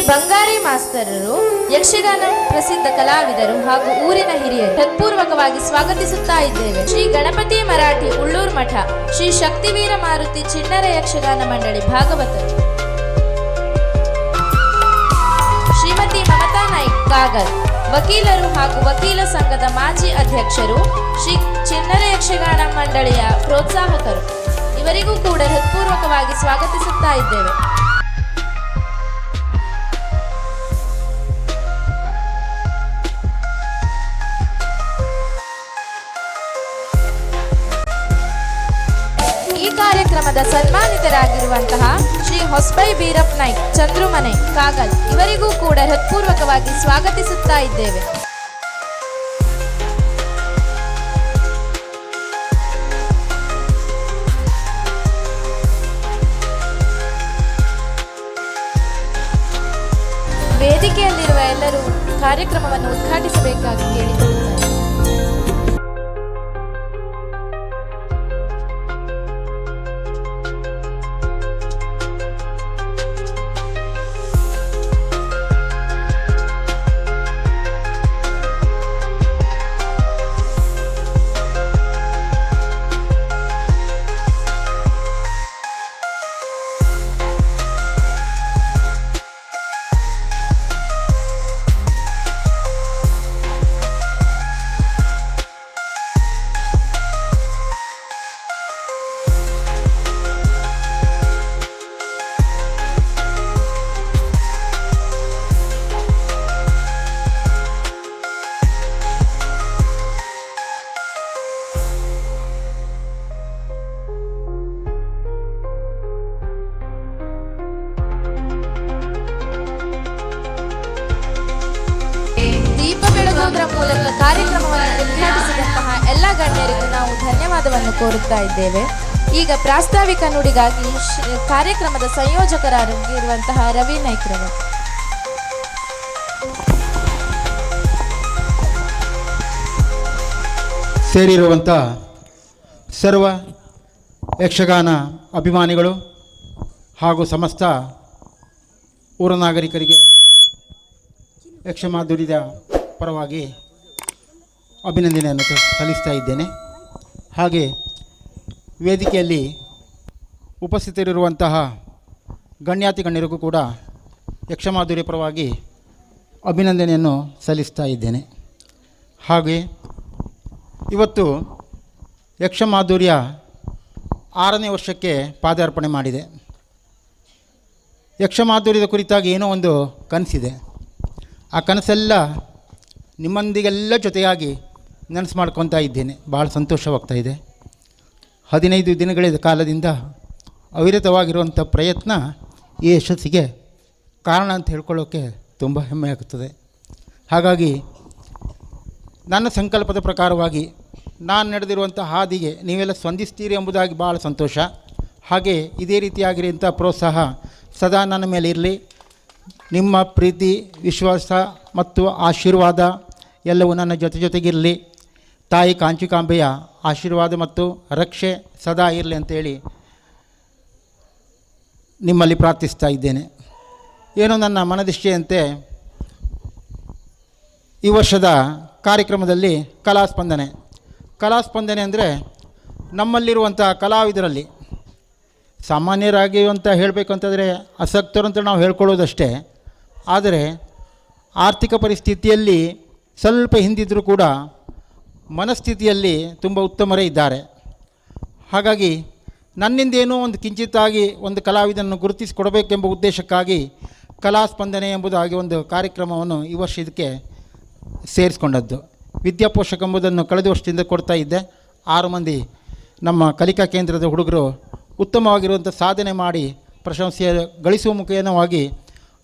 ಬಂಗಾರಿ ಮಾಸ್ತರರು ಯಕ್ಷಗಾನ ಪ್ರಸಿದ್ಧ ಕಲಾವಿದರು ಹಾಗೂ ಊರಿನ ಹಿರಿಯರು ಹೃತ್ಪೂರ್ವಕವಾಗಿ ಸ್ವಾಗತಿಸುತ್ತಾ ಇದ್ದೇವೆ. ಶ್ರೀ ಗಣಪತಿ ಮರಾಠಿ ಉಳ್ಳೂರು ಮಠ, ಶ್ರೀ ಶಕ್ತಿವೀರ ಮಾರುತಿ ಚಿಣ್ಣರ ಯಕ್ಷಗಾನ ಮಂಡಳಿ ಭಾಗವತರು, ಶ್ರೀಮತಿ ಮಮತಾ ನಾಯ್ಕ್ ಕಾಗಲ್ ವಕೀಲರು ಹಾಗೂ ವಕೀಲ ಸಂಘದ ಮಾಜಿ ಅಧ್ಯಕ್ಷರು, ಶ್ರೀ ಚಿಣ್ಣರ ಯಕ್ಷಗಾನ ಮಂಡಳಿಯ ಪ್ರೋತ್ಸಾಹಕರು, ಇವರಿಗೂ ಕೂಡ ಹೃತ್ಪೂರ್ವಕವಾಗಿ ಸ್ವಾಗತಿಸುತ್ತಾ ಇದ್ದೇವೆ. ಈ ಕಾರ್ಯಕ್ರಮದ ಸನ್ಮಾನಿತರಾಗಿರುವಂತಹ ಶ್ರೀ ಹೊಸಬೈ ಬೀರಪ್ಪ ನಾಯ್ಕ್ ಚಂದ್ರುಮನೆ ಕಾಗಲ್ ಇವರಿಗೂ ಕೂಡ ಹೃತ್ಪೂರ್ವಕವಾಗಿ ಸ್ವಾಗತಿಸುತ್ತಾ ಇದ್ದೇವೆ. ವೇದಿಕೆಯಲ್ಲಿರುವ ಎಲ್ಲರೂ ಕಾರ್ಯಕ್ರಮವನ್ನು ಉದ್ಘಾಟಿಸಬೇಕಾಗಿ ಕೇಳಿಕೊಳ್ಳುತ್ತಾರೆ. ಮೂಲಕ ಕಾರ್ಯಕ್ರಮವನ್ನು ಉದ್ಘಾಟಿಸಿದಂತಹ ಎಲ್ಲ ಗಣ್ಯರಿಗೂ ನಾವು ಧನ್ಯವಾದವನ್ನು ಕೋರುತ್ತಾ ಇದ್ದೇವೆ. ಈಗ ಪ್ರಾಸ್ತಾವಿಕ ನುಡಿಗಾಗಿ ಕಾರ್ಯಕ್ರಮದ ಸಂಯೋಜಕರಾಗಿರುವಂತಹ ರವಿ ನಾಯ್ಕ್ರವರು. ಸೇರಿರುವಂಥ ಸರ್ವ ಯಕ್ಷಗಾನ ಅಭಿಮಾನಿಗಳು ಹಾಗೂ ಸಮಸ್ತ ಊರ ನಾಗರಿಕರಿಗೆ ಯಕ್ಷಮಾಧುರ್ಯದ ಪರವಾಗಿ ಅಭಿನಂದನೆಯನ್ನು ಸಲ್ಲಿಸ್ತಾ ಇದ್ದೇನೆ. ಹಾಗೆ ವೇದಿಕೆಯಲ್ಲಿ ಉಪಸ್ಥಿತರಿರುವಂತಹ ಗಣ್ಯಾತಿ ಗಣ್ಯರಿಗೂ ಕೂಡ ಯಕ್ಷಮಾಧುರ್ಯ ಪರವಾಗಿ ಅಭಿನಂದನೆಯನ್ನು ಸಲ್ಲಿಸ್ತಾ ಇದ್ದೇನೆ. ಹಾಗೆ ಇವತ್ತು ಯಕ್ಷಮಾಧುರ್ಯ 6ನೇ ವರ್ಷಕ್ಕೆ ಪಾದಾರ್ಪಣೆ ಮಾಡಿದೆ. ಯಕ್ಷಮಾಧುರ್ಯದ ಕುರಿತಾಗಿ ಏನೋ ಒಂದು ಕನಸಿದೆ. ಆ ಕನಸೆಲ್ಲ ನಿಮ್ಮೊಂದಿಗೆಲ್ಲ ಜೊತೆಯಾಗಿ ನನಸು ಮಾಡ್ಕೊತಾ ಇದ್ದೇನೆ. ಭಾಳ ಸಂತೋಷವಾಗ್ತಾ ಇದೆ. 15 ದಿನಗಳ ಕಾಲದಿಂದ ಅವಿರತವಾಗಿರುವಂಥ ಪ್ರಯತ್ನ ಈ ಯಶಸ್ಸಿಗೆ ಕಾರಣ ಅಂತ ಹೇಳ್ಕೊಳ್ಳೋಕ್ಕೆ ತುಂಬ ಹೆಮ್ಮೆ ಆಗುತ್ತದೆ. ಹಾಗಾಗಿ ನನ್ನ ಸಂಕಲ್ಪದ ಪ್ರಕಾರವಾಗಿ ನಾನು ನಡೆದಿರುವಂಥ ಹಾದಿಗೆ ನೀವೆಲ್ಲ ಸ್ಪಂದಿಸ್ತೀರಿ ಎಂಬುದಾಗಿ ಭಾಳ ಸಂತೋಷ. ಹಾಗೆ ಇದೇ ರೀತಿಯಾಗಿರುವಂಥ ಪ್ರೋತ್ಸಾಹ ಸದಾ ನನ್ನ ಮೇಲೆ ಇರಲಿ. ನಿಮ್ಮ ಪ್ರೀತಿ, ವಿಶ್ವಾಸ ಮತ್ತು ಆಶೀರ್ವಾದ ಎಲ್ಲವೂ ನನ್ನ ಜೊತೆಗಿರಲಿ. ತಾಯಿ ಕಾಂಚಿಕಾಂಬೆಯ ಆಶೀರ್ವಾದ ಮತ್ತು ರಕ್ಷೆ ಸದಾ ಇರಲಿ ಅಂತೇಳಿ ನಿಮ್ಮಲ್ಲಿ ಪ್ರಾರ್ಥಿಸ್ತಾ ಇದ್ದೇನೆ. ಏನೋ ನನ್ನ ಮನದಿಷ್ಟೆಯಂತೆ ಈ ವರ್ಷದ ಕಾರ್ಯಕ್ರಮದಲ್ಲಿ ಕಲಾಸ್ಪಂದನೆ ಅಂದರೆ ನಮ್ಮಲ್ಲಿರುವಂಥ ಕಲಾವಿದರಲ್ಲಿ ಸಾಮಾನ್ಯರಾಗಿ ಅಂತ ಹೇಳಬೇಕು ಅಂತಂದರೆ ಆಸಕ್ತರು ಅಂತ ನಾವು ಹೇಳ್ಕೊಳ್ಳೋದಷ್ಟೇ. ಆದರೆ ಆರ್ಥಿಕ ಪರಿಸ್ಥಿತಿಯಲ್ಲಿ ಸ್ವಲ್ಪ ಹಿಂದಿದ್ದರೂ ಕೂಡ ಮನಸ್ಥಿತಿಯಲ್ಲಿ ತುಂಬ ಉತ್ತಮರೇ ಇದ್ದಾರೆ. ಹಾಗಾಗಿ ನನ್ನಿಂದೇನೋ ಒಂದು ಕಿಂಚಿತ್ತಾಗಿ ಒಂದು ಕಲಾವಿದನನ್ನು ಗುರುತಿಸಿಕೊಡಬೇಕೆಂಬ ಉದ್ದೇಶಕ್ಕಾಗಿ ಕಲಾಸ್ಪಂದನೆ ಎಂಬುದಾಗಿ ಒಂದು ಕಾರ್ಯಕ್ರಮವನ್ನು ಈ ವರ್ಷ ಇದಕ್ಕೆ ಸೇರಿಸ್ಕೊಂಡದ್ದು. ವಿದ್ಯಾಪೋಷಕ ಎಂಬುದನ್ನು ಕಳೆದ ವರ್ಷದಿಂದ ಕೊಡ್ತಾ ಇದ್ದೆ. 6 ಮಂದಿ ನಮ್ಮ ಕಲಿಕಾ ಕೇಂದ್ರದ ಹುಡುಗರು ಉತ್ತಮವಾಗಿರುವಂಥ ಸಾಧನೆ ಮಾಡಿ ಪ್ರಶಂಸೆ ಗಳಿಸುವ ಮುಖೇನವಾಗಿ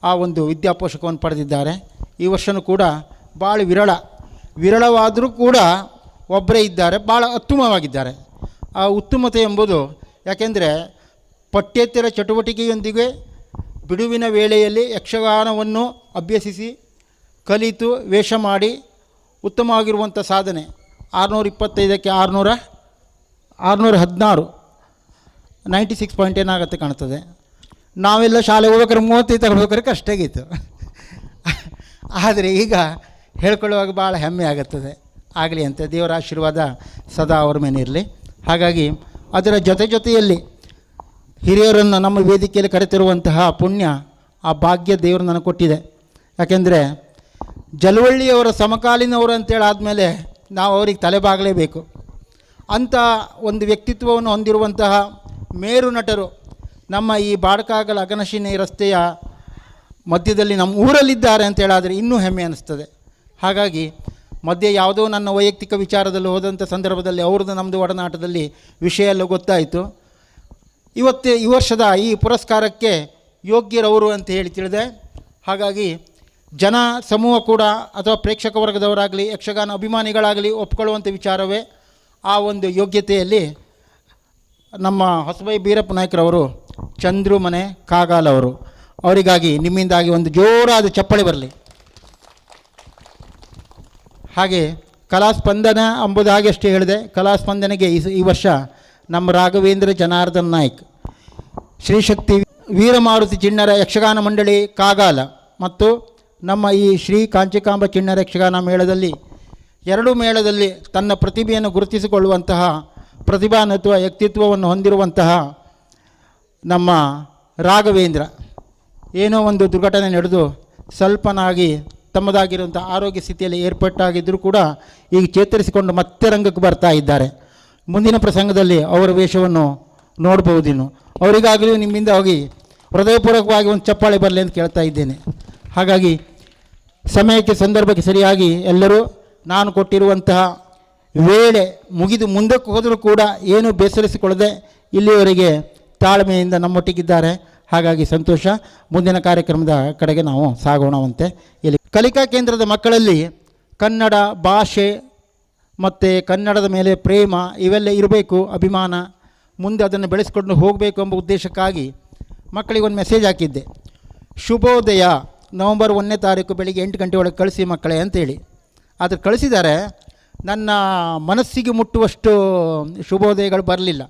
ಆ ಒಂದು ವಿದ್ಯಾಪೋಷಕವನ್ನು ಪಡೆದಿದ್ದಾರೆ. ಈ ವರ್ಷವೂ ಕೂಡ ಭಾಳ ವಿರಳವಾದರೂ ಕೂಡ ಒಬ್ಬರೇ ಇದ್ದಾರೆ, ಭಾಳ ಉತ್ತಮವಾಗಿದ್ದಾರೆ. ಆ ಉತ್ತಮತೆ ಎಂಬುದು ಯಾಕೆಂದರೆ ಪಠ್ಯೇತರ ಚಟುವಟಿಕೆಯೊಂದಿಗೆ ಬಿಡುವಿನ ವೇಳೆಯಲ್ಲಿ ಯಕ್ಷಗಾನವನ್ನು ಅಭ್ಯಸಿಸಿ ಕಲಿತು ವೇಷ ಮಾಡಿ ಉತ್ತಮವಾಗಿರುವಂಥ ಸಾಧನೆ 625ಕ್ಕೆ 616 96 ಪಾಯಿಂಟ್ ಏನಾಗುತ್ತೆ ಕಾಣ್ತದೆ. ನಾವೆಲ್ಲ ಶಾಲೆ ಹೋಗ್ಬೇಕಾದ್ರೆ 35 ತಗೊಳ್ಬೇಕಾದ್ರೆ ಕಷ್ಟ ಆಗಿತ್ತು. ಆದರೆ ಈಗ ಹೇಳ್ಕೊಳ್ಳುವಾಗ ಭಾಳ ಹೆಮ್ಮೆ ಆಗುತ್ತದೆ. ಆಗಲಿ ಅಂತ ದೇವರ ಆಶೀರ್ವಾದ ಸದಾ ಅವ್ರ ಮೇಲೆ ಇರಲಿ. ಹಾಗಾಗಿ ಅದರ ಜೊತೆಯಲ್ಲಿ ಹಿರಿಯರನ್ನು ನಮ್ಮ ವೇದಿಕೆಯಲ್ಲಿ ಕರೆತಿರುವಂತಹ ಪುಣ್ಯ, ಆ ಭಾಗ್ಯ ದೇವರು ನನಗೆ ಕೊಟ್ಟಿದೆ. ಯಾಕೆಂದರೆ ಜಲವಳ್ಳಿಯವರ ಸಮಕಾಲೀನವರು ಅಂತೇಳಿ ಆದಮೇಲೆ ನಾವು ಅವ್ರಿಗೆ ತಲೆಬಾಗಲೇಬೇಕು. ಅಂಥ ಒಂದು ವ್ಯಕ್ತಿತ್ವವನ್ನು ಹೊಂದಿರುವಂತಹ ಮೇರು ನಟರು ನಮ್ಮ ಈ ಬಾಡಕಾಗಲ ಅಗನಶಿನಿ ರಸ್ತೆಯ ಮಧ್ಯದಲ್ಲಿ ನಮ್ಮ ಊರಲ್ಲಿದ್ದಾರೆ ಅಂತೇಳಾದರೆ ಇನ್ನೂ ಹೆಮ್ಮೆ ಅನ್ನಿಸ್ತದೆ. ಹಾಗಾಗಿ ಮಧ್ಯೆ ಯಾವುದೋ ನನ್ನ ವೈಯಕ್ತಿಕ ವಿಚಾರದಲ್ಲಿ ಹೋದಂಥ ಸಂದರ್ಭದಲ್ಲಿ ಅವ್ರದ್ದು ನಮ್ಮದು ಒಡನಾಟದಲ್ಲಿ ವಿಷಯ ಎಲ್ಲ ಗೊತ್ತಾಯಿತು. ಈ ವರ್ಷದ ಈ ಪುರಸ್ಕಾರಕ್ಕೆ ಯೋಗ್ಯರವರು ಅಂತ ಹೇಳಿ ತಿಳಿದೆ. ಹಾಗಾಗಿ ಜನ ಸಮೂಹ ಕೂಡ ಅಥವಾ ಪ್ರೇಕ್ಷಕ ವರ್ಗದವರಾಗಲಿ ಯಕ್ಷಗಾನ ಅಭಿಮಾನಿಗಳಾಗಲಿ ಒಪ್ಕೊಳ್ಳುವಂಥ ವಿಚಾರವೇ ಆ ಒಂದು ಯೋಗ್ಯತೆಯಲ್ಲಿ ನಮ್ಮ ಹೊಸಬೈ ಬೀರಪ್ಪ ನಾಯ್ಕರವರು, ಚಂದ್ರು ಮನೆ ಕಾಗಾಲ್ ಅವರು, ಅವರಿಗಾಗಿ ನಿಮ್ಮಿಂದಾಗಿ ಒಂದು ಜೋರಾದ ಚಪ್ಪಳೆ ಬರಲಿ. ಹಾಗೆ ಕಲಾಸ್ಪಂದನ ಎಂಬುದಾಗಿ ಅಷ್ಟೇ ಹೇಳಿದೆ. ಕಲಾಸ್ಪಂದನೆಗೆ ಈ ವರ್ಷ ನಮ್ಮ ರಾಘವೇಂದ್ರ ಜನಾರ್ದನ್ ನಾಯ್ಕ್, ಶ್ರೀಶಕ್ತಿ ವೀರಮಾರುತಿ ಚಿಣ್ಣರ ಯಕ್ಷಗಾನ ಮಂಡಳಿ ಕಾಗಾಲ ಮತ್ತು ನಮ್ಮ ಈ ಶ್ರೀ ಕಾಂಚಿಕಾಂಬ ಚಿಣ್ಣರ ಯಕ್ಷಗಾನ ಮೇಳದಲ್ಲಿ ಎರಡೂ ಮೇಳದಲ್ಲಿ ತನ್ನ ಪ್ರತಿಭೆಯನ್ನು ಗುರುತಿಸಿಕೊಳ್ಳುವಂತಹ ಪ್ರತಿಭಾನ್ವಿತ ವ್ಯಕ್ತಿತ್ವವನ್ನು ಹೊಂದಿರುವಂತಹ ನಮ್ಮ ರಾಘವೇಂದ್ರ, ಏನೋ ಒಂದು ದುರ್ಘಟನೆ ನಡೆದು ಸ್ವಲ್ಪನಾಗಿ ತಮ್ಮದಾಗಿರುವಂಥ ಆರೋಗ್ಯ ಸ್ಥಿತಿಯಲ್ಲಿ ಏರ್ಪಟ್ಟಾಗಿದ್ದರೂ ಕೂಡ ಈಗ ಚೇತರಿಸಿಕೊಂಡು ಮತ್ತೆ ರಂಗಕ್ಕೆ ಬರ್ತಾ ಇದ್ದಾರೆ. ಮುಂದಿನ ಪ್ರಸಂಗದಲ್ಲಿ ಅವರ ವೇಷವನ್ನು ನೋಡ್ಬೋದಿನ್ನು. ಅವರಿಗಾಗಲೂ ನಿಮ್ಮಿಂದ ಹೋಗಿ ಹೃದಯಪೂರ್ವಕವಾಗಿ ಒಂದು ಚಪ್ಪಾಳೆ ಬರಲಿ ಅಂತ ಕೇಳ್ತಾ ಇದ್ದೇನೆ. ಹಾಗಾಗಿ ಸಮಯಕ್ಕೆ ಸಂದರ್ಭಕ್ಕೆ ಸರಿಯಾಗಿ ಎಲ್ಲರೂ ನಾನು ಕೊಟ್ಟಿರುವಂತಹ ವೇಳೆ ಮುಗಿದು ಮುಂದಕ್ಕೆ ಹೋದರೂ ಕೂಡ ಏನು ಬೇಸರಿಸಿಕೊಳ್ಳದೆ ಇಲ್ಲಿಯವರೆಗೆ ತಾಳ್ಮೆಯಿಂದ ನಮ್ಮೊಟ್ಟಿಗಿದ್ದಾರೆ. ಹಾಗಾಗಿ ಸಂತೋಷ. ಮುಂದಿನ ಕಾರ್ಯಕ್ರಮದ ಕಡೆಗೆ ನಾವು ಸಾಗೋಣವಂತೆ. ಇಲ್ಲಿ ಕಲಿಕಾ ಕೇಂದ್ರದ ಮಕ್ಕಳಲ್ಲಿ ಕನ್ನಡ ಭಾಷೆ ಮತ್ತು ಕನ್ನಡದ ಮೇಲೆ ಪ್ರೇಮ ಇವೆಲ್ಲ ಇರಬೇಕು, ಅಭಿಮಾನ, ಮುಂದೆ ಅದನ್ನು ಬೆಳೆಸ್ಕೊಂಡು ಹೋಗಬೇಕು ಎಂಬ ಉದ್ದೇಶಕ್ಕಾಗಿ ಮಕ್ಕಳಿಗೆ ಒಂದು ಮೆಸೇಜ್ ಹಾಕಿದ್ದೆ. ಶುಭೋದಯ ನವಂಬರ್ 1ನೇ ತಾರೀಕು ಬೆಳಿಗ್ಗೆ 8 ಗಂಟೆ ಒಳಗೆ ಕಳಿಸಿ ಮಕ್ಕಳೇ ಅಂತೇಳಿ. ಆದರೆ ಕಳಿಸಿದ್ದಾರೆ, ನನ್ನ ಮನಸ್ಸಿಗೆ ಮುಟ್ಟುವಷ್ಟು ಶುಭೋದಯಗಳು ಬರಲಿಲ್ಲ.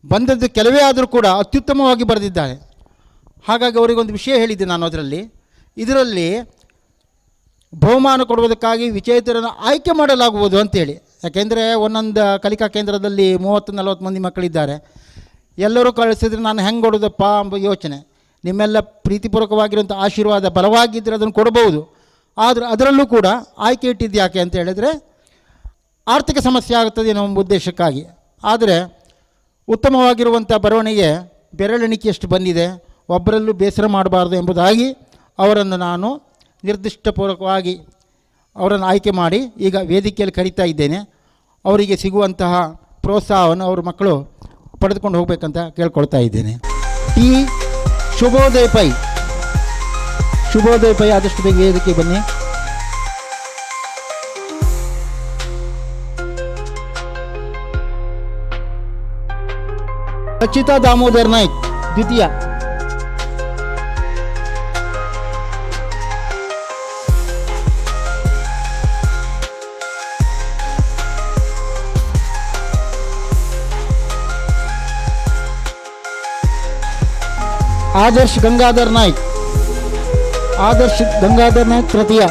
ಬಂದದ್ದು ಕೆಲವೇ ಆದರೂ ಕೂಡ ಅತ್ಯುತ್ತಮವಾಗಿ ಬರೆದಿದ್ದಾರೆ. ಹಾಗಾಗಿ ಅವರಿಗೊಂದು ವಿಷಯ ಹೇಳಿದ್ದೆ ನಾನು ಇದರಲ್ಲಿ ಬಹುಮಾನ ಕೊಡುವುದಕ್ಕಾಗಿ ವಿಜೇತರನ್ನು ಆಯ್ಕೆ ಮಾಡಲಾಗುವುದು ಅಂತೇಳಿ. ಯಾಕೆಂದರೆ ಒಂದೊಂದು ಕಲಿಕಾ ಕೇಂದ್ರದಲ್ಲಿ 30-40 ಮಂದಿ ಮಕ್ಕಳಿದ್ದಾರೆ. ಎಲ್ಲರೂ ಕಳಿಸಿದ್ರೆ ನಾನು ಹೆಂಗೆ ಕೊಡೋದಪ್ಪ ಎಂಬ ಯೋಚನೆ. ನಿಮ್ಮೆಲ್ಲ ಪ್ರೀತಿಪೂರ್ವಕವಾಗಿರುವಂಥ ಆಶೀರ್ವಾದ ಬಲವಾಗಿದ್ದರೆ ಅದನ್ನು ಕೊಡಬಹುದು. ಆದರೆ ಅದರಲ್ಲೂ ಕೂಡ ಆಯ್ಕೆ ಇಟ್ಟಿದ್ದು ಯಾಕೆ ಅಂತ ಹೇಳಿದರೆ ಆರ್ಥಿಕ ಸಮಸ್ಯೆ ಆಗುತ್ತದೆ ನಮ್ಮ ಉದ್ದೇಶಕ್ಕಾಗಿ. ಆದರೆ ಉತ್ತಮವಾಗಿರುವಂಥ ಬರವಣಿಗೆ ಬೆರಳೆಣಿಕೆಯಷ್ಟು ಬಂದಿದೆ, ಒಬ್ಬರಲ್ಲೂ ಬೇಸರ ಮಾಡಬಾರ್ದು ಎಂಬುದಾಗಿ ಅವರನ್ನು ನಾನು ನಿರ್ದಿಷ್ಟಪೂರ್ವಕವಾಗಿ ಅವರನ್ನು ಆಯ್ಕೆ ಮಾಡಿ ಈಗ ವೇದಿಕೆಯಲ್ಲಿ ಕರೀತಾ ಇದ್ದೇನೆ. ಅವರಿಗೆ ಸಿಗುವಂತಹ ಪ್ರೋತ್ಸಾಹವನ್ನು ಅವ್ರ ಮಕ್ಕಳು ಪಡೆದುಕೊಂಡು ಹೋಗಬೇಕಂತ ಕೇಳ್ಕೊಳ್ತಾ ಇದ್ದೇನೆ. ಈ ಶುಭೋದಯ ಪೈ ಆದಷ್ಟು ಬೇಗ ವೇದಿಕೆ ಬನ್ನಿ. ರಚಿತಾ ದಾಮೋದರ್ ನಾಯ್ಕ್ ದ್ವಿತೀಯ, ಆದರ್ಶ್ ಗಂಗಾಧರ್ ನಾಯ್ಕ್ ತೃತೀಯ,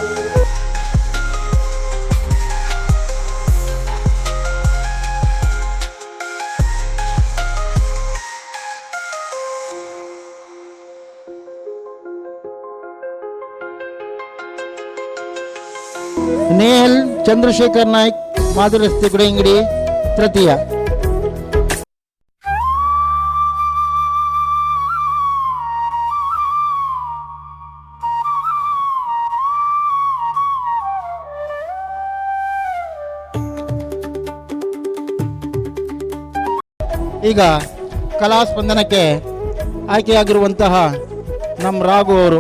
ನೇಹಲ್ ಚಂದ್ರಶೇಖರ್ ನಾಯ್ಕ್ ಮಾಧುರಸ್ತೆ ಗುಡಂಗಡಿ ತೃತೀಯ. ಈಗ ಕಲಾಸ್ಪಂದನಕ್ಕೆ ಆಯ್ಕೆಯಾಗಿರುವಂತಹ ನಮ್ಮ ರಾಘು ಅವರು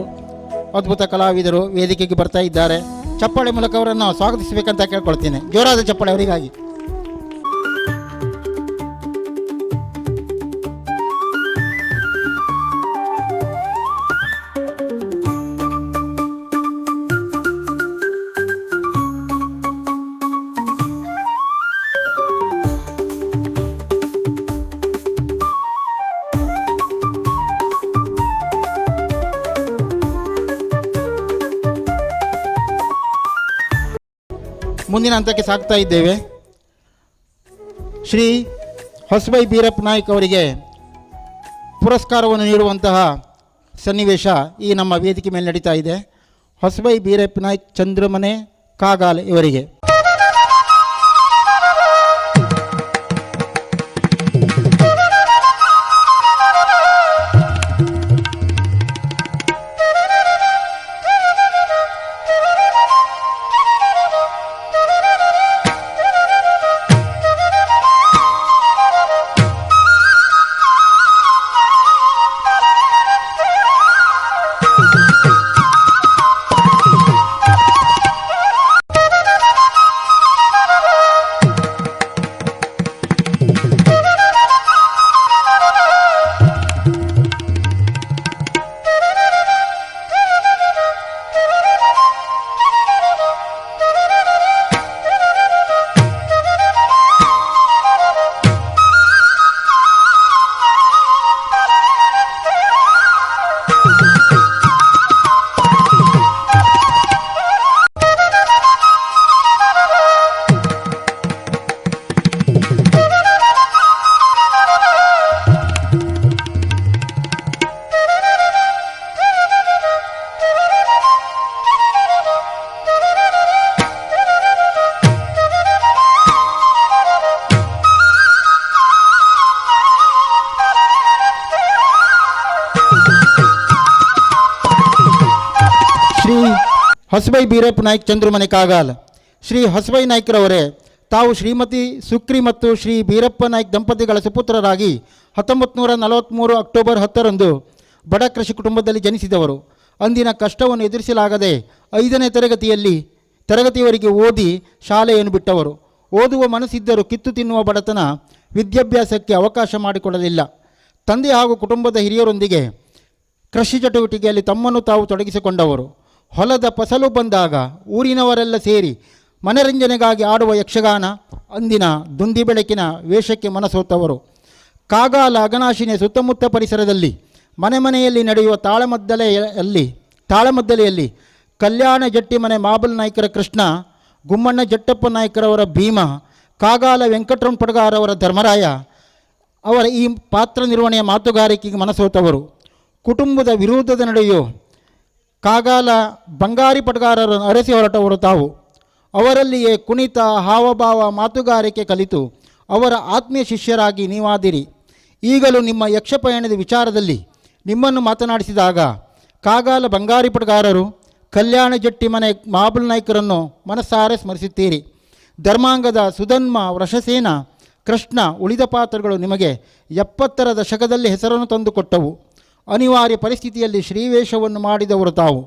ಅದ್ಭುತ ಕಲಾವಿದರು ವೇದಿಕೆಗೆ ಬರ್ತಾ ಇದ್ದಾರೆ. ಚಪ್ಪಾಳೆ ಮೂಲಕ ಅವರನ್ನು ಸ್ವಾಗತಿಸಬೇಕಂತ ಕೇಳ್ಕೊಳ್ತೀನಿ. ಜೋರಾದ ಚಪ್ಪಾಳೆ ಅವರಿಗಾಗಿ. ಮುಂದಿನ ಹಂತಕ್ಕೆ ಸಾಗ್ತಾ ಇದ್ದೇವೆ. ಶ್ರೀ ಹೊಸಬೈ ಬೀರಪ್ಪ ನಾಯ್ಕ ಅವರಿಗೆ ಪುರಸ್ಕಾರವನ್ನು ನೀಡುವಂತಹ ಸನ್ನಿವೇಶ ಈ ನಮ್ಮ ವೇದಿಕೆ ಮೇಲೆ ನಡೀತಾ ಇದೆ. ಹೊಸಬೈ ಬೀರಪ್ಪ ನಾಯ್ಕ ಚಂದ್ರಮನೆ ಕಾಗಾಲ್ ಇವರಿಗೆ ಹೊಸಬೈ ಬೀರಪ್ಪ ನಾಯ್ಕ ಚಂದ್ರಮನೆ ಕಾಗಾಲ್. ಶ್ರೀ ಹೊಸಬೈ ನಾಯ್ಕರವರೇ, ತಾವು ಶ್ರೀಮತಿ ಸುಕ್ರಿ ಮತ್ತು ಶ್ರೀ ಬೀರಪ್ಪ ನಾಯ್ಕ ದಂಪತಿಗಳ ಸುಪುತ್ರರಾಗಿ 1943 ಅಕ್ಟೋಬರ್ 10ರಂದು ಬಡ ಕೃಷಿ ಕುಟುಂಬದಲ್ಲಿ ಜನಿಸಿದವರು. ಅಂದಿನ ಕಷ್ಟವನ್ನು ಎದುರಿಸಲಾಗದೆ 5ನೇ ತರಗತಿಯವರೆಗೆ ಓದಿ ಶಾಲೆಯನ್ನು ಬಿಟ್ಟವರು. ಓದುವ ಮನಸ್ಸಿದ್ದರೂ ಕಿತ್ತು ತಿನ್ನುವ ಬಡತನ ವಿದ್ಯಾಭ್ಯಾಸಕ್ಕೆ ಅವಕಾಶ ಮಾಡಿಕೊಡಲಿಲ್ಲ. ತಂದೆ ಹಾಗೂ ಕುಟುಂಬದ ಹಿರಿಯರೊಂದಿಗೆ ಕೃಷಿ ಚಟುವಟಿಕೆಯಲ್ಲಿ ತಮ್ಮನ್ನು ತಾವು ತೊಡಗಿಸಿಕೊಂಡವರು. ಹೊಲದ ಫಸಲು ಬಂದಾಗ ಊರಿನವರೆಲ್ಲ ಸೇರಿ ಮನರಂಜನೆಗಾಗಿ ಆಡುವ ಯಕ್ಷಗಾನ, ಅಂದಿನ ದುಂದಿ ಬೆಳಕಿನ ವೇಷಕ್ಕೆ ಮನಸೋತವರು. ಕಾಗಾಲ ಅಘನಾಶಿನಿಯ ಸುತ್ತಮುತ್ತ ಪರಿಸರದಲ್ಲಿ ಮನೆಯಲ್ಲಿ ನಡೆಯುವ ತಾಳಮದ್ದಲೆಯಲ್ಲಿ ಕಲ್ಯಾಣ ಜಟ್ಟಿಮನೆ ಮಾಬಲ್ ನಾಯ್ಕರ ಕೃಷ್ಣ, ಗುಮ್ಮಣ್ಣ ಜಟ್ಟಪ್ಪ ನಾಯ್ಕರವರ ಭೀಮ, ಕಾಗಾಲ ವೆಂಕಟರಮಣ ಪಡ್ಗಾರವರ ಧರ್ಮರಾಯ ಅವರ ಈ ಪಾತ್ರ ನಿರ್ವಹಣೆಯ ಮಾತುಗಾರಿಕೆಗೆ ಮನಸೋತವರು. ಕುಟುಂಬದ ವಿರೋಧದ ನಡೆಯೋ ಕಾಗಾಲ ಬಂಗಾರಿ ಪಡ್ಗಾರರನ್ನು ಅರಸಿ ಹೊರಟವರು ತಾವು. ಅವರಲ್ಲಿಯೇ ಕುಣಿತ, ಹಾವಭಾವ, ಮಾತುಗಾರಿಕೆ ಕಲಿತು ಅವರ ಆತ್ಮೀಯ ಶಿಷ್ಯರಾಗಿ ನೀವಾದಿರಿ. ಈಗಲೂ ನಿಮ್ಮ ಯಕ್ಷಪಯಣದ ವಿಚಾರದಲ್ಲಿ ನಿಮ್ಮನ್ನು ಮಾತನಾಡಿಸಿದಾಗ ಕಾಗಾಲ ಬಂಗಾರಿ ಪಡ್ಗಾರರು, ಕಲ್ಯಾಣ ಜಟ್ಟಿಮನೆ ಮಾಬಲ್ ನಾಯ್ಕರನ್ನು ಮನಸ್ಸಾರೆ ಸ್ಮರಿಸುತ್ತೀರಿ. ಧರ್ಮಾಂಗದ ಸುಧನ್ಮ, ವೃಷಸೇನ, ಕೃಷ್ಣ ಉಳಿದ ಪಾತ್ರಗಳು ನಿಮಗೆ 70ರ ದಶಕದಲ್ಲಿ ಹೆಸರನ್ನು ತಂದುಕೊಟ್ಟವು. ಅನಿವಾರ್ಯ ಪರಿಸ್ಥಿತಿಯಲ್ಲಿ ಶ್ರೀವೇಷವನ್ನು ಮಾಡಿದವರು ತಾವು.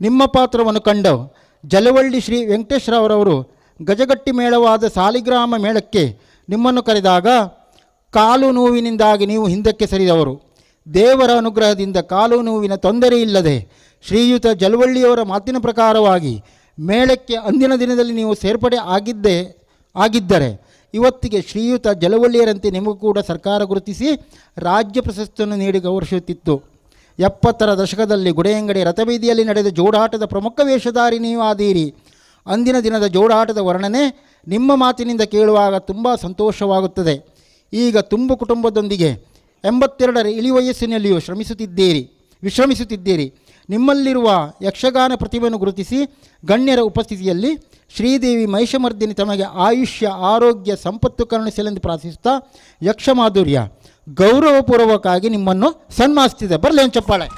ನಿಮ್ಮ ಪಾತ್ರವನ್ನು ಕಂಡು ಜಲವಳ್ಳಿ ಶ್ರೀ ವೆಂಕಟೇಶ್ವರವರವರು ಗಜಗಟ್ಟಿ ಮೇಳವಾದ ಸಾಲಿಗ್ರಾಮ ಮೇಳಕ್ಕೆ ನಿಮ್ಮನ್ನು ಕರೆದಾಗ ಕಾಲು ನೋವಿನಿಂದಾಗಿ ನೀವು ಹಿಂದಕ್ಕೆ ಸರಿದವರು. ದೇವರ ಅನುಗ್ರಹದಿಂದ ಕಾಲು ನೋವಿನ ತೊಂದರೆ ಇಲ್ಲದೆ ಶ್ರೀಯುತ ಜಲವಳ್ಳಿಯವರ ಮಾತಿನ ಪ್ರಕಾರವಾಗಿ ಮೇಳಕ್ಕೆ ಅಂದಿನ ದಿನದಲ್ಲಿ ನೀವು ಸೇರ್ಪಡೆ ಆಗಿದ್ದರೆ ಇವತ್ತಿಗೆ ಶ್ರೀಯುತ ಜಲವಳ್ಳಿಯರಂತೆ ನಿಮಗೂ ಕೂಡ ಸರ್ಕಾರ ಗುರುತಿಸಿ ರಾಜ್ಯ ಪ್ರಶಸ್ತಿಯನ್ನು ನೀಡಿ ಗೌರವಿಸುತ್ತಿತ್ತು. 70ರ ದಶಕದಲ್ಲಿ ಗುಡೆಯಂಗಡಿ ರಥಬೀದಿಯಲ್ಲಿ ನಡೆದ ಜೋಡಾಟದ ಪ್ರಮುಖ ವೇಷಧಾರಿ ನೀವಾದೀರಿ. ಅಂದಿನ ದಿನದ ಜೋಡಾಟದ ವರ್ಣನೆ ನಿಮ್ಮ ಮಾತಿನಿಂದ ಕೇಳುವಾಗ ತುಂಬ ಸಂತೋಷವಾಗುತ್ತದೆ. ಈಗ ತುಂಬು ಕುಟುಂಬದೊಂದಿಗೆ 82ರ ಇಳಿವಯಸ್ಸಿನಲ್ಲಿಯೂ ವಿಶ್ರಮಿಸುತ್ತಿದ್ದೀರಿ. ನಿಮ್ಮಲ್ಲಿರುವ ಯಕ್ಷಗಾನ ಪ್ರತಿಭೆಯನ್ನು ಗುರುತಿಸಿ ಗಣ್ಯರ ಉಪಸ್ಥಿತಿಯಲ್ಲಿ ಶ್ರೀದೇವಿ ಮಹಿಷಮರ್ದಿನಿ ತಮಗೆ ಆಯುಷ್ಯ, ಆರೋಗ್ಯ, ಸಂಪತ್ತು ಕರುಣಿಸಲೆಂದು ಪ್ರಾರ್ಥಿಸುತ್ತಾ ಯಕ್ಷಮಾಧುರ್ಯ ಗೌರವಪೂರ್ವಕವಾಗಿ ನಿಮ್ಮನ್ನು ಸನ್ಮಾನಿಸುತ್ತಿದೆ. ಬರಲಿ ಒಂದು ಚಪ್ಪಾಳೆ.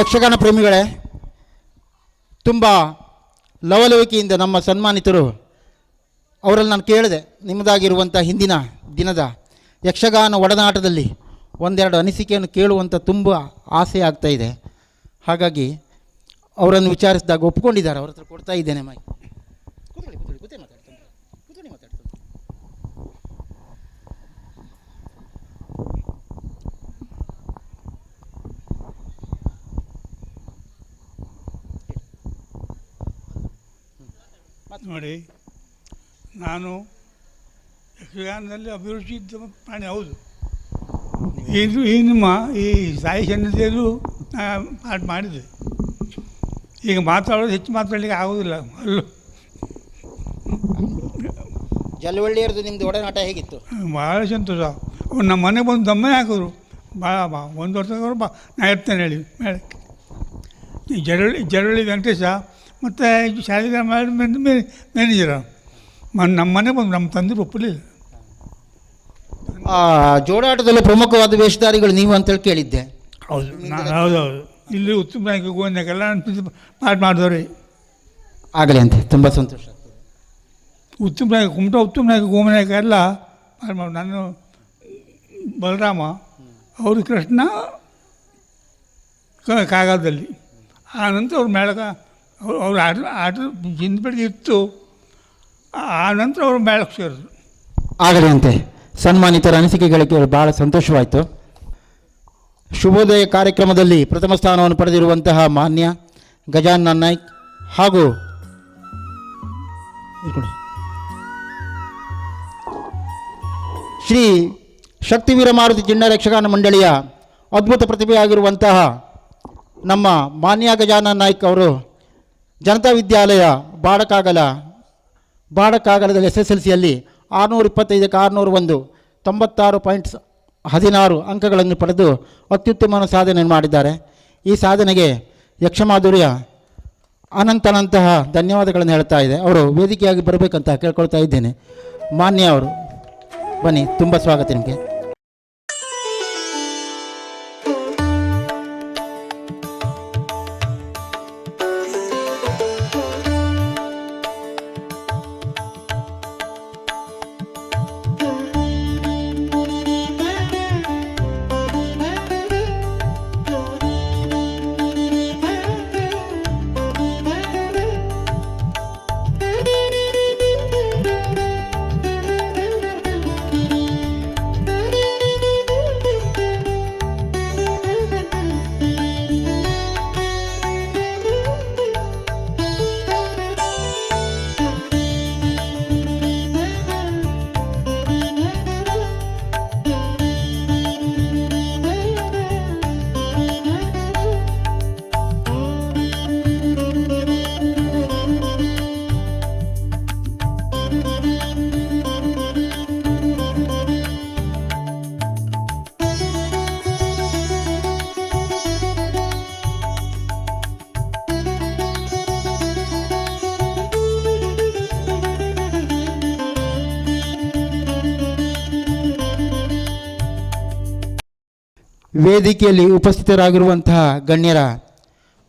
ಯಕ್ಷಗಾನ ಪ್ರೇಮಿಗಳೇ, ತುಂಬ ಲವಲವಿಕೆಯಿಂದ ನಮ್ಮ ಸನ್ಮಾನಿತರು ಅವರಲ್ಲಿ ನಾನು ಕೇಳಿದೆ, ನಿಮ್ಮದಾಗಿರುವಂಥ ಹಿಂದಿನ ದಿನದ ಯಕ್ಷಗಾನ ಒಡನಾಟದಲ್ಲಿ ಒಂದೆರಡು ಅನಿಸಿಕೆಯನ್ನು ಕೇಳುವಂಥ ತುಂಬ ಆಸೆ ಆಗ್ತಾಯಿದೆ. ಹಾಗಾಗಿ ಅವರನ್ನು ವಿಚಾರಿಸಿದಾಗ ಒಪ್ಕೊಂಡಿದ್ದಾರೆ. ಅವ್ರ ಹತ್ರ ಕೊಡ್ತಾ ಇದ್ದೇನೆ ಮೈ. ನೋಡಿ, ನಾನು ಯಕ್ಷಗಾನದಲ್ಲಿ ಅಭಿರುಚಿ ಇದ್ದ ಪ್ರಾಣಿ ಹೌದು. ಈ ನಿಮ್ಮ ಈ ಸಾಯಿ ಸನ್ನಿಧಿಯಲ್ಲೂ ಪಾಠ ಮಾಡಿದೆ. ಈಗ ಮಾತಾಡೋದು ಹೆಚ್ಚು ಮಾತಾಡಲಿಕ್ಕೆ ಆಗೋದಿಲ್ಲ. ಅಲ್ಲೂ ಜಲವಳ್ಳಿಯರದು ನಿಮ್ಮದು ಒಡನಾಟ ಹೇಗಿತ್ತು? ಭಾಳ ಸಂತೋಷ. ಅವ್ರು ನಮ್ಮ ಮನೆಗೆ ಬಂದು ದಮ್ಮನೆ ಹಾಕಿದ್ರು. ಭಾಳ ಒಂದು ವರ್ಷದವರು ನಾ ಇರ್ತೇನೆ ಹೇಳಿ ಮೇಳಕ್ಕೆ. ಈ ಜರಳಿ ವೆಂಕಟೇಶ ಮತ್ತು ಶಾಲೆಗಾರ ಮ್ಯಾನೇಜರ ನಮ್ಮ ಮನೆ ಬಂದು ನಮ್ಮ ತಂದೆ ಒಪ್ಪಲಿಲ್ಲ. ಜೋಡಾಟದಲ್ಲಿ ಪ್ರಮುಖವಾದ ವೇಷಧಾರಿಗಳು ನೀವು ಅಂತೇಳಿ ಕೇಳಿದ್ದೆ. ಹೌದು, ಹೌದೌದು. ಇಲ್ಲಿ ಉತ್ತಮ ನಾಯಕ ಗೋವಿಂದಕ್ಕೆಲ್ಲ ಪಾಠ ಮಾಡಿದವ್ರಿ. ಆಗಲಿ ಅಂತ ತುಂಬ ಸಂತೋಷ. ಉತ್ತಮ ನಾಯಕ ಗೋವಿಂದನಾಯಕ ಎಲ್ಲ ಪಾಠ ಮಾಡಿ. ನಾನು ಬಲರಾಮ, ಅವರು ಕೃಷ್ಣ ಕಾಗದದಲ್ಲಿ. ಆ ನಂತರ ಅವ್ರ ಮೇಳಕ ಅವ್ರ ಆಟ ಹಿಂದ್ಬಡಿಗೆ ಇತ್ತು. ಆ ನಂತರ ಅವರು ಮೇಳಕ್ಕೆ ಸೇರಿದ್ರು. ಆಗಲಿ ಅಂತೆ. ಸನ್ಮಾನಿತರ ಅನಿಸಿಕೆಗಳಿಗೆ ಭಾಳ ಸಂತೋಷವಾಯಿತು. ಶುಭೋದಯ ಕಾರ್ಯಕ್ರಮದಲ್ಲಿ ಪ್ರಥಮ ಸ್ಥಾನವನ್ನು ಪಡೆದಿರುವಂತಹ ಮಾನ್ಯ ಗಜಾನನ ನಾಯ್ಕ್ ಹಾಗೂ ಶ್ರೀ ಶಕ್ತಿವೀರ ಮಾರುತಿ ಚಿಣ್ಣರ ಯಕ್ಷಗಾನ ಮಂಡಳಿಯ ಅದ್ಭುತ ಪ್ರತಿಭೆಯಾಗಿರುವಂತಹ ನಮ್ಮ ಮಾನ್ಯ ಗಜಾನನ ನಾಯ್ಕ್ ಅವರು ಜನತಾ ವಿದ್ಯಾಲಯ ಬಾಡಕಾಗಲದಲ್ಲಿ SSLCಯಲ್ಲಿ 625ಕ್ಕೆ 601 96.16 ಅಂಕಗಳನ್ನು ಪಡೆದು ಅತ್ಯುತ್ತಮ ಸಾಧನೆ ಮಾಡಿದ್ದಾರೆ. ಈ ಸಾಧನೆಗೆ ಯಕ್ಷಮಾಧುರ್ಯ ಅನಂತಹ ಧನ್ಯವಾದಗಳನ್ನು ಹೇಳ್ತಾ ಇದೆ. ಅವರು ವೇದಿಕೆಯಾಗಿ ಬರಬೇಕಂತ ಕೇಳ್ಕೊಳ್ತಾ ಇದ್ದೇನೆ. ಮಾನ್ಯ ಅವರು ಬನ್ನಿ, ತುಂಬ ಸ್ವಾಗತ ನಿಮಗೆ. ವೇದಿಕೆಯಲ್ಲಿ ಉಪಸ್ಥಿತರಾಗಿರುವಂತಹ ಗಣ್ಯರ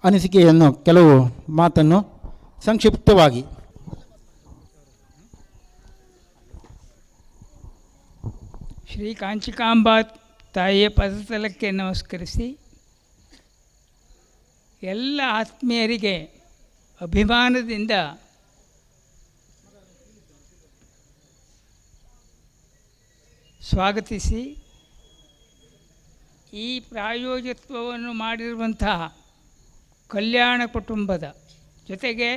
ಅನಿಸಿಕೆಯನ್ನು ಕೆಲವು ಮಾತನ್ನು ಸಂಕ್ಷಿಪ್ತವಾಗಿ. ಶ್ರೀ ಕಾಂಚಿಕಾಂಬಾ ತಾಯಿಯ ಪದತಲಕ್ಕೆ ನಮಸ್ಕರಿಸಿ, ಎಲ್ಲ ಆತ್ಮೀಯರಿಗೆ ಅಭಿಮಾನದಿಂದ ಸ್ವಾಗತಿಸಿ, ಈ ಪ್ರಾಯೋಜಕತ್ವವನ್ನು ಮಾಡಿರುವಂತಹ ಕಲ್ಯಾಣ ಕುಟುಂಬದ ಜೊತೆಗೆ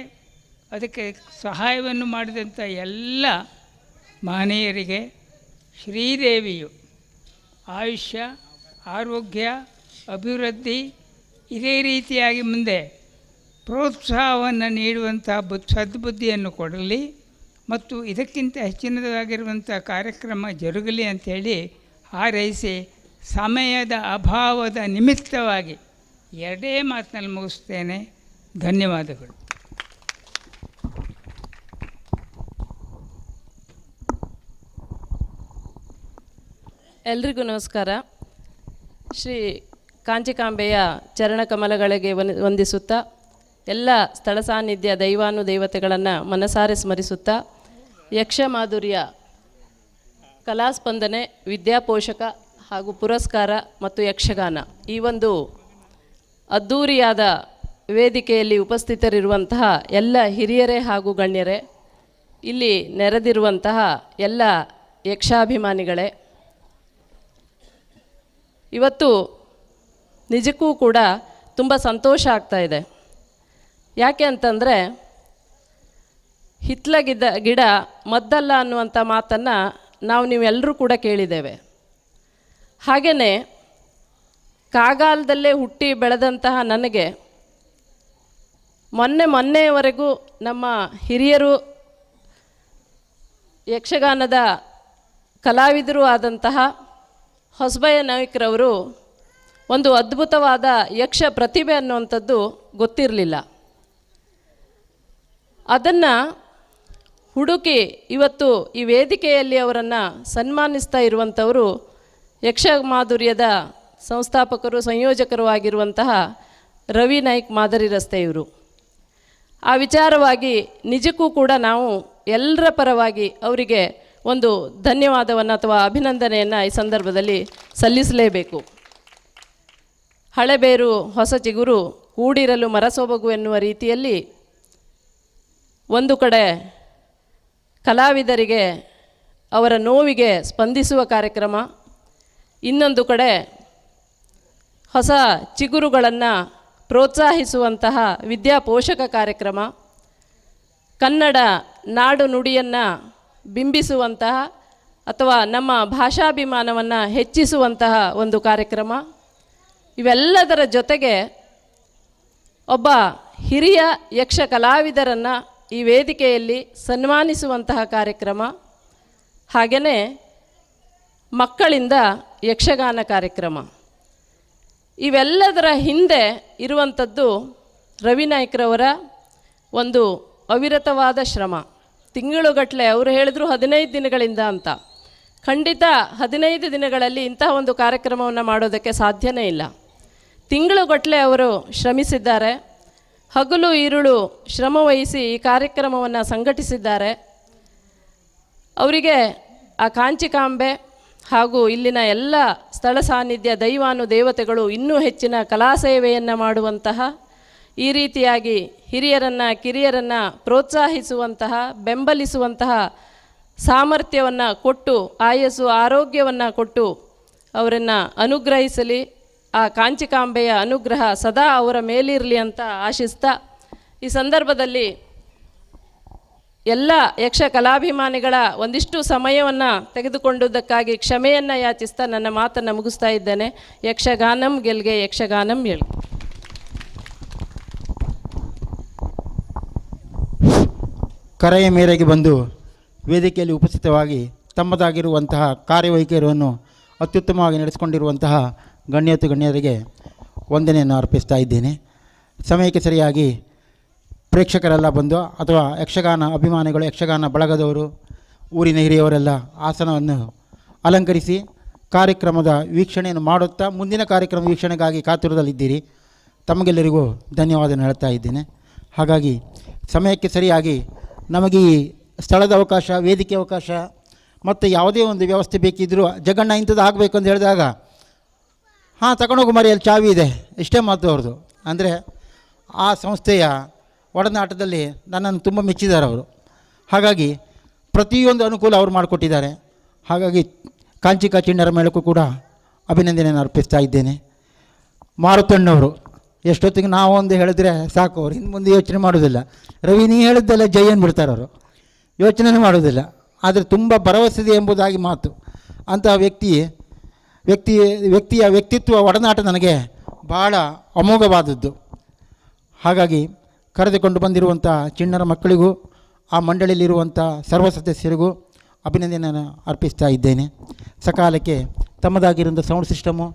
ಅದಕ್ಕೆ ಸಹಾಯವನ್ನು ಮಾಡಿದಂಥ ಎಲ್ಲ ಮಹನೀಯರಿಗೆ ಶ್ರೀದೇವಿಯು ಆಯುಷ್ಯ, ಆರೋಗ್ಯ, ಅಭಿವೃದ್ಧಿ ಇದೇ ರೀತಿಯಾಗಿ ಮುಂದೆ ಪ್ರೋತ್ಸಾಹವನ್ನು ನೀಡುವಂಥ ಸದ್ಬುದ್ಧಿಯನ್ನು ಕೊಡಲಿ ಮತ್ತು ಇದಕ್ಕಿಂತ ಹೆಚ್ಚಿನದಾಗಿರುವಂಥ ಕಾರ್ಯಕ್ರಮ ಜರುಗಲಿ ಅಂಥೇಳಿ ಹಾರೈಸಿ, ಸಮಯದ ಅಭಾವದ ನಿಮಿತ್ತವಾಗಿ ಎರಡೇ ಮಾತಿನಲ್ಲಿ ಮುಗಿಸ್ತೇನೆ. ಧನ್ಯವಾದಗಳು. ಎಲ್ರಿಗೂ ನಮಸ್ಕಾರ. ಶ್ರೀ ಕಾಂಚಿಕಾಂಬೆಯ ಚರಣಕಮಲಗಳಿಗೆ ವಂದಿಸುತ್ತಾ, ಎಲ್ಲ ಸ್ಥಳ ಸಾನ್ನಿಧ್ಯ ದೈವಾನುದೇವತೆಗಳನ್ನು ಮನಸಾರೆ ಸ್ಮರಿಸುತ್ತಾ, ಯಕ್ಷಮಾಧುರ್ಯ ಕಲಾಸ್ಪಂದನೆ, ವಿದ್ಯಾಪೋಷಕ ಹಾಗೂ ಪುರಸ್ಕಾರ ಮತ್ತು ಯಕ್ಷಗಾನ ಈ ಒಂದು ಅದ್ಧೂರಿಯಾದ ವೇದಿಕೆಯಲ್ಲಿ ಉಪಸ್ಥಿತರಿರುವಂತಹ ಎಲ್ಲ ಹಿರಿಯರೇ ಹಾಗೂ ಗಣ್ಯರೇ, ಇಲ್ಲಿ ನೆರೆದಿರುವಂತಹ ಎಲ್ಲ ಯಕ್ಷಾಭಿಮಾನಿಗಳೇ, ಇವತ್ತು ನಿಜಕ್ಕೂ ಕೂಡ ತುಂಬ ಸಂತೋಷ ಆಗ್ತಾ ಇದೆ. ಯಾಕೆ ಅಂತಂದರೆ, ಹಿತ್ತಲಗಿದ್ದ ಗಿಡ ಮದ್ದಲ್ಲ ಅನ್ನುವಂಥ ಮಾತನ್ನು ನೀವೆಲ್ಲರೂ ಕೂಡ ಕೇಳಿದ್ದೇವೆ. ಹಾಗೆಯೇ ಕಾಗಾಲದಲ್ಲೇ ಹುಟ್ಟಿ ಬೆಳೆದಂತಹ ನನಗೆ ಮೊನ್ನೆಯವರೆಗೂ ನಮ್ಮ ಹಿರಿಯರು ಯಕ್ಷಗಾನದ ಕಲಾವಿದರು ಆದಂತಹ ಹೊಸಬಯ್ಯ ನಾಯ್ಕರವರು ಒಂದು ಅದ್ಭುತವಾದ ಯಕ್ಷ ಪ್ರತಿಭೆ ಅನ್ನುವಂಥದ್ದು ಗೊತ್ತಿರಲಿಲ್ಲ. ಅದನ್ನು ಹುಡುಕಿ ಇವತ್ತು ಈ ವೇದಿಕೆಯಲ್ಲಿ ಅವರನ್ನು ಸನ್ಮಾನಿಸ್ತಾ ಇರುವಂಥವರು ಯಕ್ಷಮಾಧುರ್ಯದ ಸಂಸ್ಥಾಪಕರು, ಸಂಯೋಜಕರು ಆಗಿರುವಂತಹ ರವಿ ನಾಯ್ಕ್ ಮಾದರಿ ರಸ್ತೆ ಇವರು. ಆ ವಿಚಾರವಾಗಿ ನಿಜಕ್ಕೂ ಕೂಡ ನಾವು ಎಲ್ಲರ ಪರವಾಗಿ ಅವರಿಗೆ ಒಂದು ಧನ್ಯವಾದವನ್ನು ಅಥವಾ ಅಭಿನಂದನೆಯನ್ನು ಈ ಸಂದರ್ಭದಲ್ಲಿ ಸಲ್ಲಿಸಲೇಬೇಕು. ಹಳೆಬೇರು ಹೊಸ ಚಿಗುರು ಕೂಡಿರಲು ಮರಸೊಬಗು ಎನ್ನುವ ರೀತಿಯಲ್ಲಿ ಒಂದು ಕಡೆ ಕಲಾವಿದರಿಗೆ ಅವರ ನೋವಿಗೆ ಸ್ಪಂದಿಸುವ ಕಾರ್ಯಕ್ರಮ, ಇನ್ನೊಂದು ಕಡೆ ಹೊಸ ಚಿಗುರುಗಳನ್ನು ಪ್ರೋತ್ಸಾಹಿಸುವಂತಹ ವಿದ್ಯಾಪೋಷಕ ಕಾರ್ಯಕ್ರಮ, ಕನ್ನಡ ನಾಡು ನುಡಿಯನ್ನು ಬಿಂಬಿಸುವಂತಹ ಅಥವಾ ನಮ್ಮ ಭಾಷಾಭಿಮಾನವನ್ನು ಹೆಚ್ಚಿಸುವಂತಹ ಒಂದು ಕಾರ್ಯಕ್ರಮ, ಇವೆಲ್ಲದರ ಜೊತೆಗೆ ಒಬ್ಬ ಹಿರಿಯ ಯಕ್ಷ ಕಲಾವಿದರನ್ನು ಈ ವೇದಿಕೆಯಲ್ಲಿ ಸನ್ಮಾನಿಸುವಂತಹ ಕಾರ್ಯಕ್ರಮ, ಹಾಗೆಯೇ ಮಕ್ಕಳಿಂದ ಯಕ್ಷಗಾನ ಕಾರ್ಯಕ್ರಮ. ಇವೆಲ್ಲದರ ಹಿಂದೆ ಇರುವಂಥದ್ದು ರವಿ ನಾಯ್ಕರವರ ಒಂದು ಅವಿರತವಾದ ಶ್ರಮ. ತಿಂಗಳುಗಟ್ಟಲೆ ಅವರು ಹೇಳಿದ್ರು 15 ದಿನಗಳಿಂದ ಅಂತ. ಖಂಡಿತ 15 ದಿನಗಳಲ್ಲಿ ಇಂತಹ ಒಂದು ಕಾರ್ಯಕ್ರಮವನ್ನು ಮಾಡೋದಕ್ಕೆ ಸಾಧ್ಯನೇ ಇಲ್ಲ. ತಿಂಗಳುಗಟ್ಟಲೆ ಅವರು ಶ್ರಮಿಸಿದ್ದಾರೆ, ಹಗಲು ಈರುಳು ಶ್ರಮವಹಿಸಿ ಈ ಕಾರ್ಯಕ್ರಮವನ್ನು ಸಂಘಟಿಸಿದ್ದಾರೆ. ಅವರಿಗೆ ಆ ಕಾಂಚಿಕಾಂಬೆ ಹಾಗೂ ಇಲ್ಲಿನ ಎಲ್ಲ ಸ್ಥಳ ಸಾನ್ನಿಧ್ಯ ದೈವಾನುದೇವತೆಗಳು ಇನ್ನೂ ಹೆಚ್ಚಿನ ಕಲಾ ಸೇವೆಯನ್ನು ಮಾಡುವಂತಹ, ಈ ರೀತಿಯಾಗಿ ಹಿರಿಯರನ್ನು ಕಿರಿಯರನ್ನು ಪ್ರೋತ್ಸಾಹಿಸುವಂತಹ, ಬೆಂಬಲಿಸುವಂತಹ ಸಾಮರ್ಥ್ಯವನ್ನು ಕೊಟ್ಟು, ಆಯಸ್ಸು ಆರೋಗ್ಯವನ್ನು ಕೊಟ್ಟು ಅವರನ್ನು ಅನುಗ್ರಹಿಸಲಿ. ಆ ಕಾಂಚಿಕಾಂಬೆಯ ಅನುಗ್ರಹ ಸದಾ ಅವರ ಮೇಲಿರಲಿ ಅಂತ ಆಶಿಸ್ತಾ, ಈ ಸಂದರ್ಭದಲ್ಲಿ ಎಲ್ಲ ಯಕ್ಷ ಕಲಾಭಿಮಾನಿಗಳ ಒಂದಿಷ್ಟು ಸಮಯವನ್ನು ತೆಗೆದುಕೊಂಡುದಕ್ಕಾಗಿ ಕ್ಷಮೆಯನ್ನು ಯಾಚಿಸ್ತಾ ನನ್ನ ಮಾತನ್ನು ಮುಗಿಸ್ತಾ ಇದ್ದೇನೆ. ಯಕ್ಷಗಾನಂ ಗೆಲ್ಗೆ, ಯಕ್ಷಗಾನಂ ಎಳ್ಗೆ. ಕರೆಯ ಮೇರೆಗೆ ಬಂದು ವೇದಿಕೆಯಲ್ಲಿ ಉಪಸ್ಥಿತವಾಗಿ ತಮ್ಮದಾಗಿರುವಂತಹ ಕಾರ್ಯವೈಖರಿಯನ್ನು ಅತ್ಯುತ್ತಮವಾಗಿ ನಡೆಸಿಕೊಂಡಿರುವಂತಹ ಗಣ್ಯರಿಗೆ ವಂದನೆಯನ್ನು ಅರ್ಪಿಸ್ತಾ ಇದ್ದೇನೆ. ಸಮಯಕ್ಕೆ ಸರಿಯಾಗಿ ಪ್ರೇಕ್ಷಕರೆಲ್ಲ ಬಂದು ಅಥವಾ ಯಕ್ಷಗಾನ ಅಭಿಮಾನಿಗಳು, ಯಕ್ಷಗಾನ ಬಳಗದವರು, ಊರಿನ ಹಿರಿಯವರೆಲ್ಲ ಆಸನವನ್ನು ಅಲಂಕರಿಸಿ ಕಾರ್ಯಕ್ರಮದ ವೀಕ್ಷಣೆಯನ್ನು ಮಾಡುತ್ತಾ ಮುಂದಿನ ಕಾರ್ಯಕ್ರಮ ವೀಕ್ಷಣೆಗಾಗಿ ಕಾತುರದಲ್ಲಿದ್ದೀರಿ. ತಮಗೆಲ್ಲರಿಗೂ ಧನ್ಯವಾದ ಹೇಳ್ತಾ ಇದ್ದೇನೆ. ಹಾಗಾಗಿ ಸಮಯಕ್ಕೆ ಸರಿಯಾಗಿ ನಮಗೆ ಈ ಸ್ಥಳದ ಅವಕಾಶ, ವೇದಿಕೆ ಅವಕಾಶ ಮತ್ತು ಯಾವುದೇ ಒಂದು ವ್ಯವಸ್ಥೆ ಬೇಕಿದ್ದರೂ ಜಗಣ್ಣ ಇಂಥದ್ದು ಆಗಬೇಕು ಅಂತ ಹೇಳಿದಾಗ, ಹಾಂ ತಗೊಂಡೋಗು ಮರಿ, ಅಲ್ಲಿ ಚಾವಿ ಇದೆ, ಇಷ್ಟೇ ಮಾತು ಅವ್ರದ್ದು. ಅಂದರೆ ಆ ಸಂಸ್ಥೆಯ ಒಡನಾಟದಲ್ಲಿ ನನ್ನನ್ನು ತುಂಬ ಮೆಚ್ಚಿದ್ದಾರೆ ಅವರು. ಹಾಗಾಗಿ ಪ್ರತಿಯೊಂದು ಅನುಕೂಲ ಅವರು ಮಾಡಿಕೊಟ್ಟಿದ್ದಾರೆ. ಹಾಗಾಗಿ ಕಾಂಚಿಕಾ ಚಿಣ್ಣರ ಮೇಳಕ್ಕೂ ಕೂಡ ಅಭಿನಂದನೆಯನ್ನು ಅರ್ಪಿಸ್ತಾ ಇದ್ದೇನೆ. ಮಾರುತಣ್ಣವರು ಎಷ್ಟೊತ್ತಿಗೆ ನಾವೊಂದು ಹೇಳಿದ್ರೆ ಸಾಕು, ಅವ್ರು ಇನ್ನು ಮುಂದೆ ಯೋಚನೆ ಮಾಡೋದಿಲ್ಲ. ರವಿ ನೀ ಹೇಳಿದ್ದೆಲ್ಲ ಜೈ ಅಂದ್ಬಿಡ್ತಾರೆ ಅವರು, ಯೋಚನೆ ಮಾಡೋದಿಲ್ಲ. ಆದರೆ ತುಂಬ ಭರವಸೆ ಎಂಬುದಾಗಿ ಮಾತು. ಅಂತಹ ವ್ಯಕ್ತಿಯ ವ್ಯಕ್ತಿತ್ವ ಒಡನಾಟ ನನಗೆ ಭಾಳ ಅಮೋಘವಾದದ್ದು. ಹಾಗಾಗಿ ಕರೆದುಕೊಂಡು ಬಂದಿರುವಂಥ ಚಿಣ್ಣರ ಮಕ್ಕಳಿಗೂ ಆ ಮಂಡಳಿಯಲ್ಲಿರುವಂಥ ಸರ್ವ ಸದಸ್ಯರಿಗೂ ಅಭಿನಂದನೆಯನ್ನು ಅರ್ಪಿಸ್ತಾ ಇದ್ದೇನೆ. ಸಕಾಲಕ್ಕೆ ತಮ್ಮದಾಗಿರುವಂಥ ಸೌಂಡ್ ಸಿಸ್ಟಮು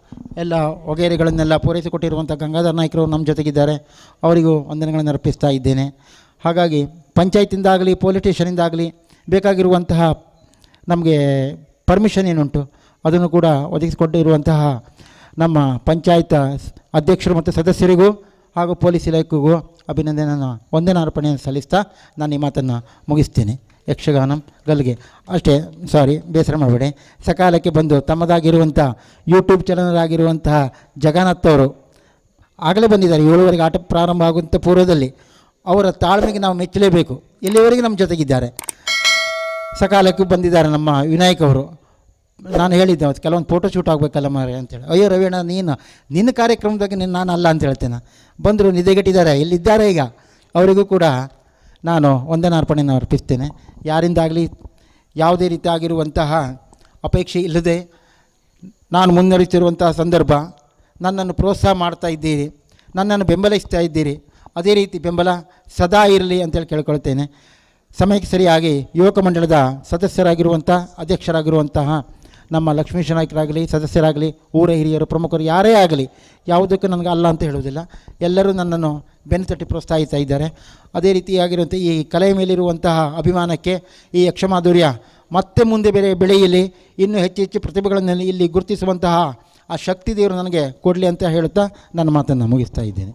ಎಲ್ಲ ವಗೈರೆಗಳನ್ನೆಲ್ಲ ಪೂರೈಸಿಕೊಟ್ಟಿರುವಂಥ ಗಂಗಾಧರ ನಾಯ್ಕರು ನಮ್ಮ ಜೊತೆಗಿದ್ದಾರೆ, ಅವರಿಗೂ ವಂದನೆಗಳನ್ನು ಅರ್ಪಿಸ್ತಾ ಇದ್ದೇನೆ. ಹಾಗಾಗಿ ಪಂಚಾಯತಿಂದಾಗಲಿ ಪೊಲೀಸ್ ಸ್ಟೇಷನಿಂದಾಗಲಿ ಬೇಕಾಗಿರುವಂತಹ ನಮಗೆ ಪರ್ಮಿಷನ್ ಏನುಂಟು ಅದನ್ನು ಕೂಡ ಒದಗಿಸಿಕೊಟ್ಟಿರುವಂತಹ ನಮ್ಮ ಪಂಚಾಯತ್ ಅಧ್ಯಕ್ಷರು ಮತ್ತು ಸದಸ್ಯರಿಗೂ ಹಾಗೂ ಪೊಲೀಸ್ ಇಲಾಖೆಗೂ ಅಭಿನಂದನೆಯನ್ನು ವಂದನಾರ್ಪಣೆಯನ್ನು ಸಲ್ಲಿಸ್ತಾ ನಾನು ಈ ಮಾತನ್ನು ಮುಗಿಸ್ತೀನಿ. ಯಕ್ಷಗಾನಂ ಗಲ್ಗೆ ಅಷ್ಟೇ, ಸಾರಿ, ಬೇಸರ ಮಾಡಬೇಡಿ. ಸಕಾಲಕ್ಕೆ ಬಂದು ತಮ್ಮದಾಗಿರುವಂಥ ಯೂಟ್ಯೂಬ್ ಚಾನಲ್ ಜಗನ್ನಾಥ್ ಅವರು ಆಗಲೇ ಬಂದಿದ್ದಾರೆ. 7:15 ಆಟ ಪ್ರಾರಂಭ ಆಗುವಂಥ ಪೂರ್ವದಲ್ಲಿ. ಅವರ ತಾಳ್ಮೆಗೆ ನಾವು ಮೆಚ್ಚಲೇಬೇಕು. ಇಲ್ಲಿವರೆಗೆ ನಮ್ಮ ಜೊತೆಗಿದ್ದಾರೆ. ಸಕಾಲಕ್ಕೆ ಬಂದಿದ್ದಾರೆ ನಮ್ಮ ವಿನಾಯಕ್ ಅವರು. ನಾನು ಹೇಳಿದ್ದೆ ಅವತ್ತು ಕೆಲವೊಂದು ಫೋಟೋ ಶೂಟ್ ಆಗಬೇಕಲ್ಲ ಮಾರೆ ಅಂತೇಳಿ. ಅಯ್ಯೋ ರವೀಣ, ನಿನ್ನ ಕಾರ್ಯಕ್ರಮದಾಗ ನಾನು ಅಲ್ಲ ಅಂತ ಹೇಳ್ತೇನೆ. ಬಂದರು, ನಿದ್ದೆಗೆಟ್ಟಿದ್ದಾರೆ, ಇಲ್ಲಿದ್ದಾರೆ ಈಗ. ಅವರಿಗೂ ಕೂಡ ನಾನು ವಂದನಾರ್ಪಣೆಯನ್ನು ಅರ್ಪಿಸ್ತೇನೆ. ಯಾರಿಂದಾಗಲಿ ಯಾವುದೇ ರೀತಿ ಆಗಿರುವಂತಹ ಅಪೇಕ್ಷೆ ಇಲ್ಲದೆ ನಾನು ಮುನ್ನಡೆಸಿರುವಂತಹ ಸಂದರ್ಭ, ನನ್ನನ್ನು ಪ್ರೋತ್ಸಾಹ ಮಾಡ್ತಾ ಇದ್ದೀರಿ, ನನ್ನನ್ನು ಬೆಂಬಲಿಸ್ತಾ ಇದ್ದೀರಿ. ಅದೇ ರೀತಿ ಬೆಂಬಲ ಸದಾ ಇರಲಿ ಅಂತೇಳಿ ಕೇಳ್ಕೊಳ್ತೇನೆ. ಸಮಯಕ್ಕೆ ಸರಿಯಾಗಿ ಯುವಕ ಮಂಡಳದ ಸದಸ್ಯರಾಗಿರುವಂಥ, ಅಧ್ಯಕ್ಷರಾಗಿರುವಂತಹ ನಮ್ಮ ಲಕ್ಷ್ಮೀಶ ನಾಯ್ಕರಾಗಲಿ, ಸದಸ್ಯರಾಗಲಿ, ಊರ ಹಿರಿಯರು, ಪ್ರಮುಖರು ಯಾರೇ ಆಗಲಿ, ಯಾವುದಕ್ಕೂ ನನಗೆ ಅಲ್ಲ ಅಂತ ಹೇಳುವುದಿಲ್ಲ. ಎಲ್ಲರೂ ನನ್ನನ್ನು ಬೆನ್ನು ತಟ್ಟಿ ಪ್ರೋತ್ಸಾಹಿಸ್ತಾ ಇದ್ದಾರೆ. ಅದೇ ರೀತಿಯಾಗಿರುವಂಥ ಈ ಕಲೆಯ ಮೇಲಿರುವಂತಹ ಅಭಿಮಾನಕ್ಕೆ ಈ ಯಕ್ಷಮಾಧುರ್ಯ ಮತ್ತೆ ಮುಂದೆ ಬೆಳೆಯಲಿ. ಇನ್ನೂ ಹೆಚ್ಚು ಹೆಚ್ಚು ಪ್ರತಿಭೆಗಳನ್ನು ಇಲ್ಲಿ ಗುರುತಿಸುವಂತಹ ಆ ಶಕ್ತಿ ದೇವರು ನನಗೆ ಕೊಡಲಿ ಅಂತ ಹೇಳುತ್ತಾ ನನ್ನ ಮಾತನ್ನು ಮುಗಿಸ್ತಾ ಇದ್ದೇನೆ.